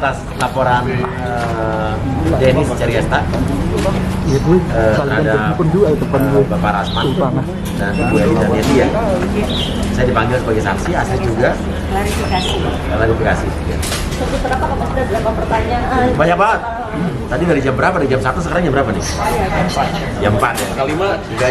atas laporan Dennis Ceriesta terhadap Bapak Rasman dan Ibu Eli Danieti ya. Saya dipanggil sebagai saksi, asli juga. Klarifikasi. Ya. Berapa pertanyaan? Banyak banget. Tadi dari jam berapa? Dari jam 1, sekarang jam berapa nih? Jam 4 ya. Kali 3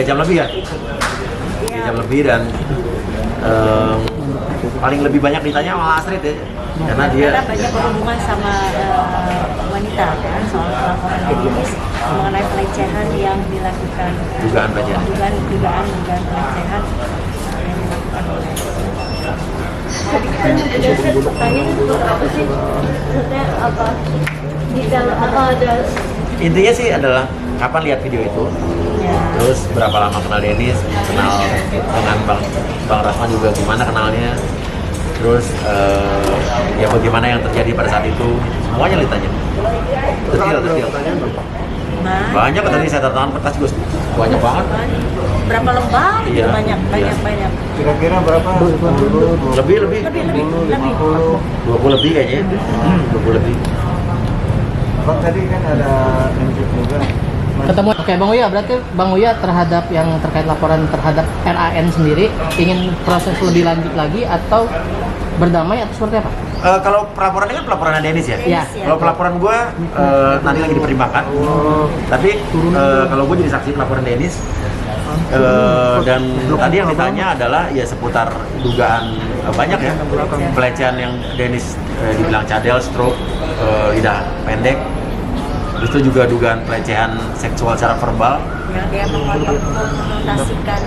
jam lebih ya. 3 jam lebih dan paling lebih banyak ditanya sama Astrid ya. Karena dia banyak berhubungan sama wanita kan, soal pelaporan Dennis mengenai pelecehan yang dilakukan. dugaan pelecehan. Dugaan pelecehan yang dilakukan oleh. Jadi kita pertanyaan itu apa sih? Maksudnya apa? Di dalam apa ada? Intinya sih adalah kapan lihat video itu, terus berapa lama kenal Dennis, kenal dengan Bang Rasman juga gimana kenalnya, terus ya bagaimana yang terjadi pada saat itu, semuanya ditanya. Detail. Banyak tadi saya tangan kertas juga banyak banget. Berapa lembar? Iya. Banyak. Kira-kira berapa? Lebih 20 lebih kayaknya. 20 lebih. Bang tadi kan ada MJ juga. Ketemu. Oke, Bang Uya, berarti Bang Uya terhadap yang terkait laporan terhadap RAN sendiri ingin proses lebih lanjut lagi atau berdamai atau seperti apa? Kalau pelaporannya kan pelaporannya Dennis ya. Iya. Kalau pelaporan gue nanti lagi dipertimbangkan. Tapi kalau gue jadi saksi pelaporan Dennis dan tadi yang ditanya adalah ya seputar dugaan banyak ya pelecehan yang Dennis dibilang cadel, stroke, lidah pendek. Terus itu juga dugaan pelecehan seksual secara verbal. Yang dia mengonotasikan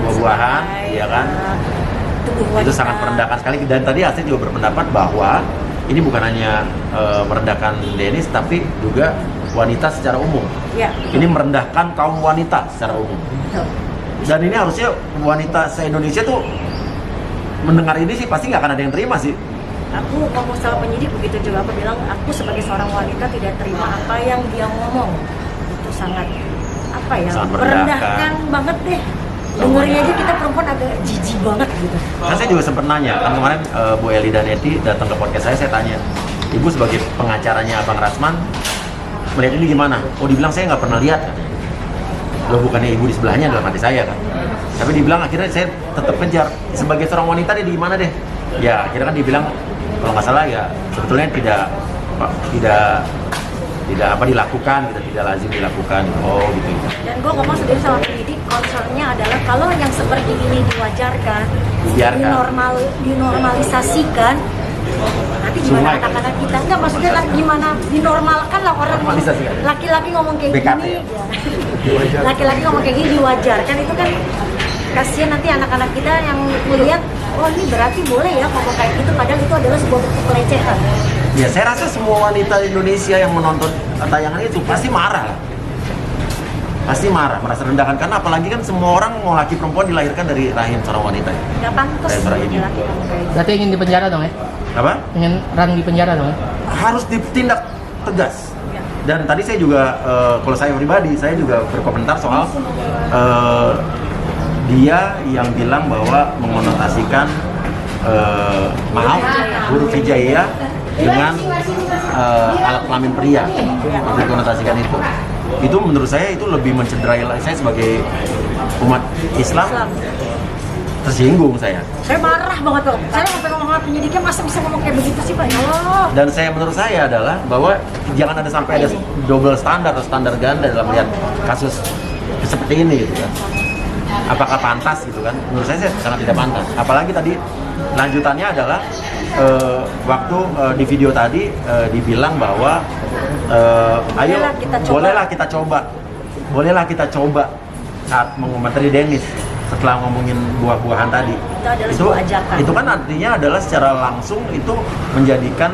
buah-buahan, ya kan? Itu sangat merendahkan sekali. Dan tadi Astrid juga berpendapat bahwa ini bukan hanya merendahkan Dennis, tapi juga wanita secara umum. Ya. Ini merendahkan kaum wanita secara umum. Dan ini harusnya wanita se-Indonesia tuh mendengar ini sih pasti nggak akan ada yang terima sih. Aku ngomong sama penyidik begitu juga, aku bilang aku sebagai seorang wanita tidak terima apa yang dia ngomong. Itu sangat apa ya? Sangat merendahkan banget deh. Dengarnya aja kita perempuan agak jijik banget gitu. Kan saya juga sempat nanya, kan kemarin Bu Eli Danieti datang ke podcast saya tanya, Ibu sebagai pengacaranya Abang Rasman melihat ini gimana? Oh, dibilang saya nggak pernah lihat. Loh, bukannya ibu di sebelahnya dalam hati saya kan. Tapi dibilang akhirnya saya tetap kejar. Sebagai seorang wanita dia di mana deh? Ya, akhirnya kan dibilang kalau nggak salah ya sebetulnya tidak dilakukan, tidak lazim dilakukan. Oh gitu. Dan gue ngomong sendiri sama penyidik, concernnya adalah kalau yang seperti ini diwajarkan, dinormalisasikan, nanti gimana anak-anak kita? Enggak, maksudnya gimana dinormalkan lah orang laki-laki ngomong kayak gini. Laki-laki ngomong kayak gini diwajarkan, itu kan kasihan nanti anak-anak kita yang melihat, oh ini berarti boleh ya ngomong kayak gitu, padahal itu adalah sebuah bentuk pelecehan. Ya, saya rasa semua wanita Indonesia yang menonton tayangan itu pasti marah lah. Pasti marah, merasa rendahkan. Karena apalagi kan semua orang mau laki perempuan dilahirkan dari rahim seorang wanita. Nggak pantas laki-laki ngomong kayak gitu. Berarti ingin dipenjara dong ya? Apa? Ingin Ran dipenjara dong ya? Harus ditindak tegas. Dan tadi saya juga, kalau saya pribadi, saya juga berkomentar soal dia yang bilang bahwa mengonotasikan huruf hijaiyah dengan alat kelamin pria, dikonotasikan itu menurut saya itu lebih mencederai saya sebagai umat Islam. Tersinggung saya marah banget loh, saya sampai ngomong sama penyidiknya, masa bisa ngomong kayak begitu sih Pak? Ya Allah. Dan menurut saya adalah bahwa jangan ada sampai ada double standar atau standar ganda dalam melihat kasus seperti ini gitu kan. Apakah pantas gitu kan? Menurut saya sangat tidak pantas. Apalagi tadi lanjutannya adalah waktu di video tadi dibilang bahwa ayo bolehlah kita coba saat mengomentari Dennis setelah ngomongin buah-buahan tadi. Itu kan artinya adalah secara langsung itu menjadikan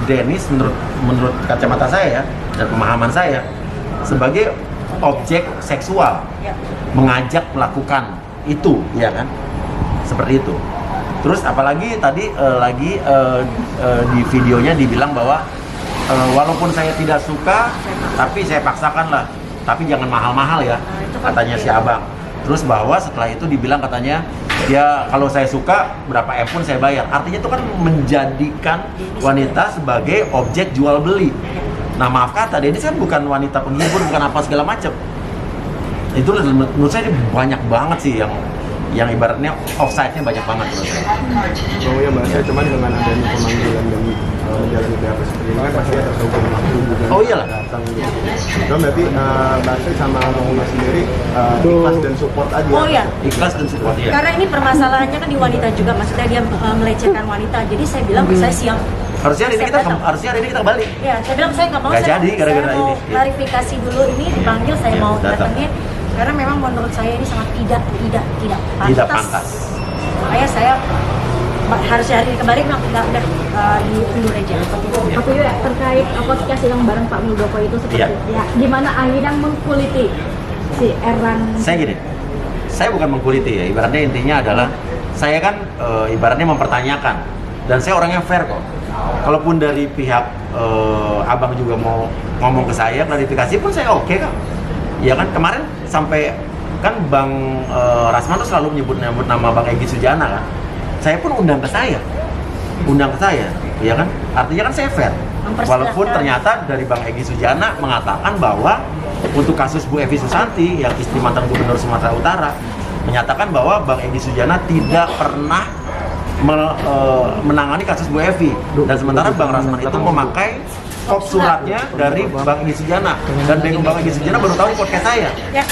Dennis menurut kacamata saya dan pemahaman saya sebagai objek seksual, mengajak melakukan itu, ya kan? Seperti itu. Terus apalagi tadi di videonya dibilang bahwa walaupun saya tidak suka, tapi saya paksakan lah. Tapi jangan mahal-mahal ya, katanya si abang. Terus bahwa setelah itu dibilang katanya, ya kalau saya suka berapa M pun saya bayar. Artinya itu kan menjadikan wanita sebagai objek jual beli. Nah maaf kata, Dennis kan bukan wanita penghibur, bukan apa segala macam. Itu menurut saya banyak banget sih yang ibaratnya offside-nya banyak banget menurut saya. Oh ya Mbak, saya cuman dengan adanya pemanggilan dan menjalani BAP seperti ini kan pastinya terhubung waktu juga. Oh iyalah. Datang gitu. Nah, berarti Mbak Sri sama Mama sendiri ikhlas dan support aja. Oh iya. Ikhlas dan support ya. Karena ini permasalahannya kan di wanita juga, maksudnya dia melecehkan wanita. Jadi saya bilang saya siap. Harusnya hari ini kita balik. Ya, saya bilang saya nggak mau. Nggak jadi gara-gara saya mau ini. klarifikasi dulu ini dipanggil, saya mau datangin. Karena memang menurut saya ini sangat tidak pantas. Makanya saya harusnya hari ini kembali udah diundur aja. Aku juga terkait podcast yang bareng Pak Muldoko itu seperti ya, gimana akhirnya mengkuliti si Erran. Saya gini, saya bukan mengkuliti ya, ibaratnya intinya adalah saya kan ibaratnya mempertanyakan, dan saya orangnya fair kok. Kalaupun dari pihak abang juga mau ngomong ke saya klarifikasi pun saya oke kok. Ya kan kemarin sampai kan Bang Rasman tuh selalu menyebut nama Bang Egy Sujana kan. Saya pun undang ke saya, ya kan? Artinya kan saya fair. Walaupun ternyata dari Bang Egy Sujana mengatakan bahwa untuk kasus Bu Evi Susanti yang istri mantan Gubernur Sumatera Utara, menyatakan bahwa Bang Egy Sujana tidak pernah menangani kasus Bu Evi, dan sementara Bang Rasman itu memakai suratnya dari Bang Egy Sujana, dan Bang Egy Sujana baru tahu podcast saya. Ya.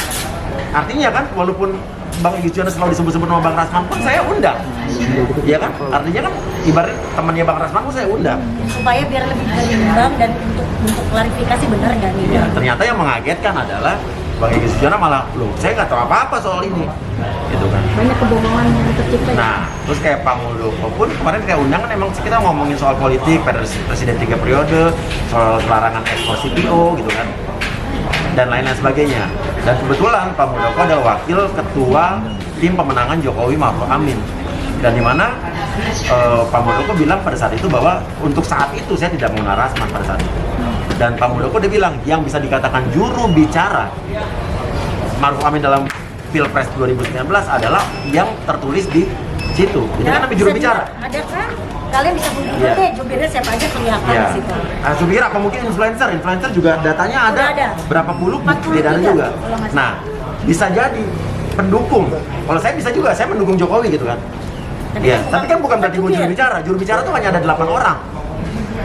Artinya kan walaupun Bang Egy Sujana selalu disebut-sebut nama Bang Rasman pun saya undang. Iya kan? Artinya kan ibarat temannya Bang Rasman pun saya undang. Supaya biar lebih berimbang dan untuk klarifikasi benar nggak nih? Ya, ternyata yang mengagetkan adalah Bang Egy Sujana malah, loh saya nggak tahu apa-apa soal ini. Gitu kan. Banyak kebohongan yang tercipta. Nah, terus kayak Pak Muldoko pun kemarin kayak undangan emang kita ngomongin soal politik, presiden 3 periode, soal larangan ekspor CPO gitu kan, dan lain-lain sebagainya. Dan kebetulan Pak Muldoko adalah wakil ketua tim pemenangan Jokowi Ma'ruf Amin, dan dimana Pak Muldoko bilang pada saat itu bahwa untuk saat itu saya tidak mau Rasman pada saat itu. Dan Pak Muldoko dia bilang yang bisa dikatakan juru bicara Ma'ruf Amin dalam Pilpres 2019 adalah yang tertulis di situ. Itu kan namanya juru bicara. Ada kan? Kalian bisa Google deh, jubirnya siapa aja kelihatan di situ. Jubir apa mungkin influencer juga datanya ada. Berapa puluh tidak ada juga. Nah, bisa jadi pendukung. Kalau saya bisa juga, saya mendukung Jokowi gitu kan. Iya, tapi kan bukan berarti gue juru bicara. Juru bicara tuh hanya ada 8 orang.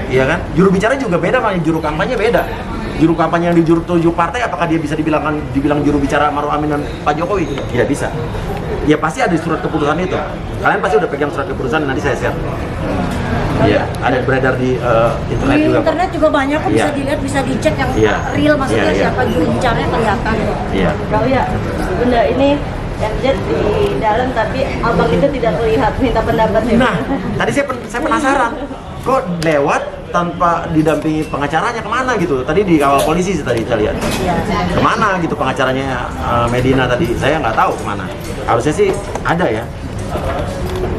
Iya kan? Juru bicara juga beda, sama juru kampanye beda. Juru kampanye yang di juru 7 partai, apakah dia bisa dibilang juru bicara Ma'ruf Amin dan Pak Jokowi? Tidak bisa. Ya pasti ada surat keputusan itu. Kalian pasti udah pegang surat keputusan, nanti saya share. Iya, ada beredar di internet di juga. Di internet juga banyak kok, bisa dilihat, bisa dicek yang real, maksudnya siapa juru bicaranya kelihatan. Iya. Kalau ya, bunda ini yang lihat di dalam tapi abang itu tidak terlihat, minta pendapatnya. Nah, tadi saya penasaran, kok lewat tanpa didampingi pengacaranya, kemana gitu? Tadi di kawal polisi tadi saya lihat. Kemana gitu pengacaranya Medina tadi? Saya nggak tahu kemana. Harusnya sih ada ya.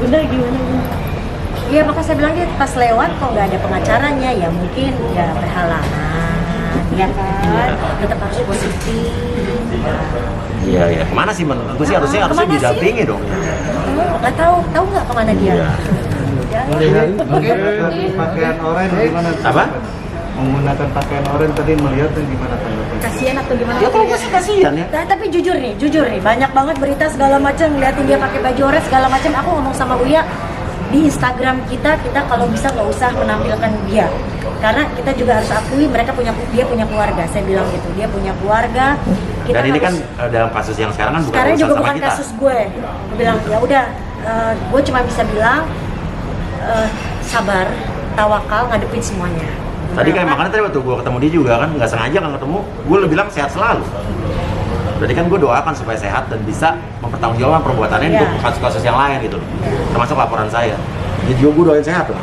Bunda gimana? Iya, maka saya bilang pas lewat kok nggak ada pengacaranya, ya mungkin ya berhalangan, ya kan? Tetap harus positif. Iya, ya. Kemana sih menurut aku sih harusnya didampingi dong. Nggak tahu nggak kemana dia? Pakaian oranye gimana? Apa? Menggunakan pakaian oranye tadi melihat dan gimana tanggapannya? Kasihan atau gimana? Ya kalau masih kasihan ya. Nah, tapi jujur nih, banyak banget berita segala macam, ngeliatin dia pakai baju oranye segala macam. Aku ngomong sama Uya di Instagram kita kalau bisa nggak usah menampilkan dia, karena kita juga harus akui dia punya keluarga. Saya bilang gitu, dia punya keluarga. Kita Dan ini harus, kan dalam kasus yang sekarang kan bukan sekarang urusan juga sama bukan kita. kasus gue. Gue bilang ya udah, gue cuma bisa bilang sabar, tawakal, ngadepin semuanya. Tadi kayak makanya tadi waktu gue ketemu dia juga kan nggak sengaja kan ketemu, gue bilang sehat selalu. Berarti kan gue doakan supaya sehat dan bisa mempertanggungjawabkan perbuatannya untuk kasus-kasus yang lain gitu loh. Termasuk laporan saya. Jadi gue doain sehat loh.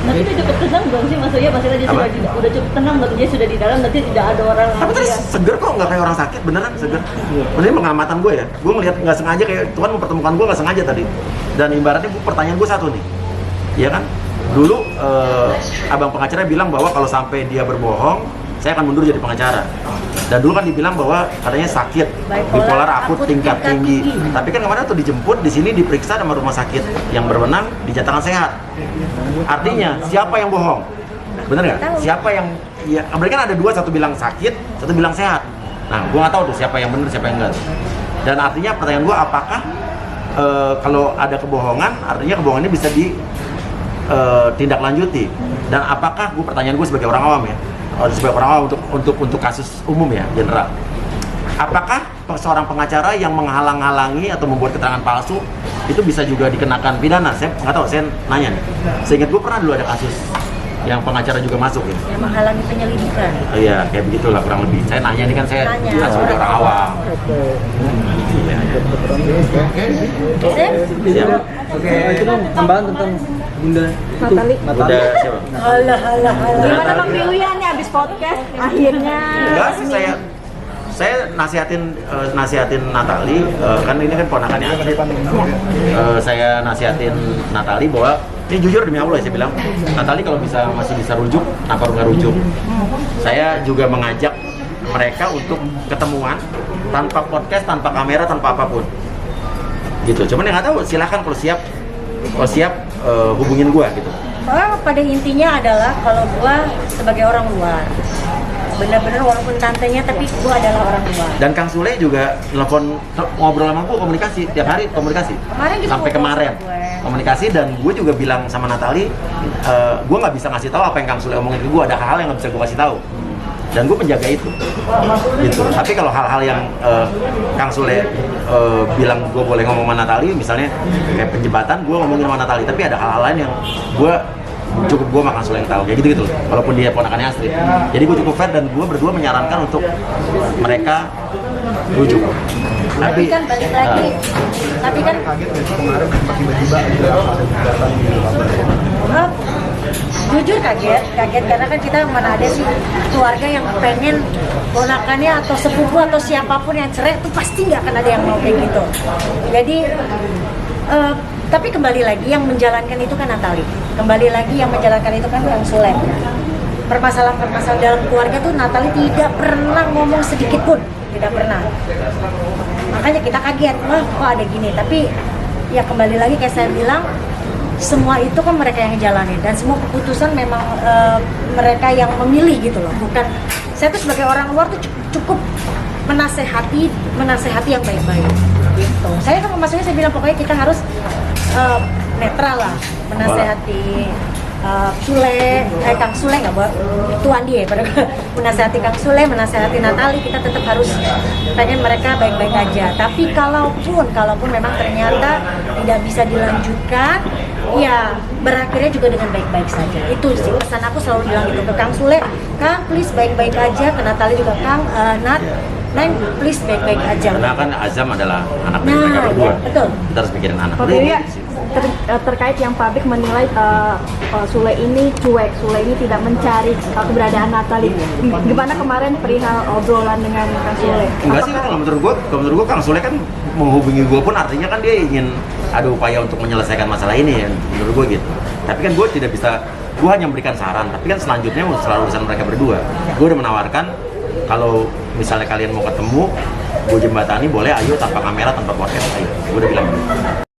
Tapi itu cukup tenang belum sih, maksudnya dia udah cukup tenang belum, dia sudah di dalam, nanti tidak ada orang. Tapi tadi seger kok, nggak kayak orang sakit, beneran seger. Benernya pengamatan gue ya, gue ngeliat nggak sengaja kayak Tuhan mempertemukan gue nggak sengaja tadi. Dan ibaratnya pertanyaan gue satu nih, ya kan? Dulu abang pengacara bilang bahwa kalau sampai dia berbohong, saya akan mundur jadi pengacara. Dan dulu kan dibilang bahwa katanya sakit bipolar akut tingkat tinggi. Tapi kan kemarin tuh dijemput di sini diperiksa sama rumah sakit yang berwenang dinyatakan sehat. Artinya siapa yang bohong? Bener nggak? Siapa yang ya? Mereka kan ada dua, satu bilang sakit, satu bilang sehat. Nah, gua nggak tahu tuh siapa yang benar siapa yang enggak. Dan artinya pertanyaan gua apakah kalau ada kebohongan, artinya kebohongan ini bisa ditindaklanjuti. Dan apakah pertanyaan gue sebagai orang awam ya, sebagai orang awam untuk kasus umum ya, general. Apakah seorang pengacara yang menghalang-halangi atau membuat keterangan palsu itu bisa juga dikenakan pidana? Saya nggak tahu, saya nanya nih. Seingat gue pernah dulu ada kasus yang pengacara juga masuk ya. Yang menghalangi penyelidikan. Iya, kayak begitulah kurang lebih. Saya nanya ini kan saya sebagai orang awam. Oke, itu dong tambahan tentang Bunda Natali. Bunda siapa? Alah. Gimana Bang Billy nih abis podcast akhirnya? Enggak sih, saya nasihatin Natali, kan ini kan ponakannya Astrid. Saya nasihatin Natali bahwa ini jujur demi Allah saya bilang, Natali kalau masih bisa rujuk, kenapa nggak rujuk? Saya juga mengajak mereka untuk ketemuan tanpa podcast, tanpa kamera, tanpa apapun. Gitu. Cuman yang nggak tahu, silahkan kalau siap hubungin gua gitu. Soalnya pada intinya adalah kalau gua sebagai orang luar, benar-benar walaupun tantenya tapi gua adalah orang luar. Dan Kang Sule juga nelfon, ngobrol sama gua, komunikasi tiap hari, komunikasi Kemarin juga sampai ngobrol kemarin sama gue. komunikasi. Dan gue juga bilang sama Natali, gue nggak bisa ngasih tahu apa yang Kang Sule omongin ke gue, ada hal-hal yang nggak bisa gue kasih tahu dan gue menjaga itu gitu. Tapi kalau hal-hal yang Kang Sule bilang gue boleh ngomong sama Natali, misalnya kayak penjembatan, gue ngomongin sama Natali, tapi ada hal-hal lain yang gue cukup gue makan Sule yang tahu kayak gitu walaupun dia ponakannya Astrid. Jadi gue cukup fair dan gue berdua menyarankan untuk mereka rujuk. Tapi kan balik lagi, tapi kan kemarin tiba-tiba ada gugatan di oh, jujur kaget karena kan kita mana ada sih keluarga yang pengen ponakannya atau sepupu atau siapapun yang cerai itu pasti nggak akan ada yang mau kayak gitu. Jadi tapi kembali lagi yang menjalankan itu kan Natali, kembali lagi yang menjalankan itu kan Kang Sule. Permasalahan dalam keluarga tuh Natali tidak pernah ngomong sedikit pun, tidak pernah. Makanya kita kaget, wah kok ada gini. Tapi ya kembali lagi kayak saya bilang, semua itu kan mereka yang jalanin dan semua keputusan memang mereka yang memilih gitu loh. Bukan saya tuh sebagai orang luar tuh cukup menasehati yang baik-baik gitu. Saya kan maksudnya saya bilang pokoknya kita harus netral lah menasehati Kang Sule nggak buat tuan dia pada menasehati Kang Sule, menasehati Natali, kita tetap harus pengen mereka baik-baik aja. Tapi kalaupun memang ternyata tidak bisa dilanjutkan, ya berakhirnya juga dengan baik-baik saja. Itu sih pesan aku selalu bilang gitu ke Kang Sule, Kang please baik-baik aja, ke Natali juga Kang, Neng please baik-baik aja. Karena kan Azam adalah anak dari mereka berdua. Ya, betul. Kita harus pikirin anak. Pak Billy, terkait yang publik menilai Sule ini cuek, Sule ini tidak mencari keberadaan Natali. Gimana kemarin perihal obrolan dengan Kang Sule? Enggak sih, kalau menurut gua Kang Sule kan menghubungi gua pun artinya kan dia ingin ada upaya untuk menyelesaikan masalah ini ya, menurut gua gitu. Tapi kan gua tidak bisa, gua hanya memberikan saran, tapi kan selanjutnya selalu urusan mereka berdua. Gua udah menawarkan kalau misalnya kalian mau ketemu, gue jembatani boleh, ayo tanpa kamera, tanpa podcast, ayo. Gue udah bilang gitu.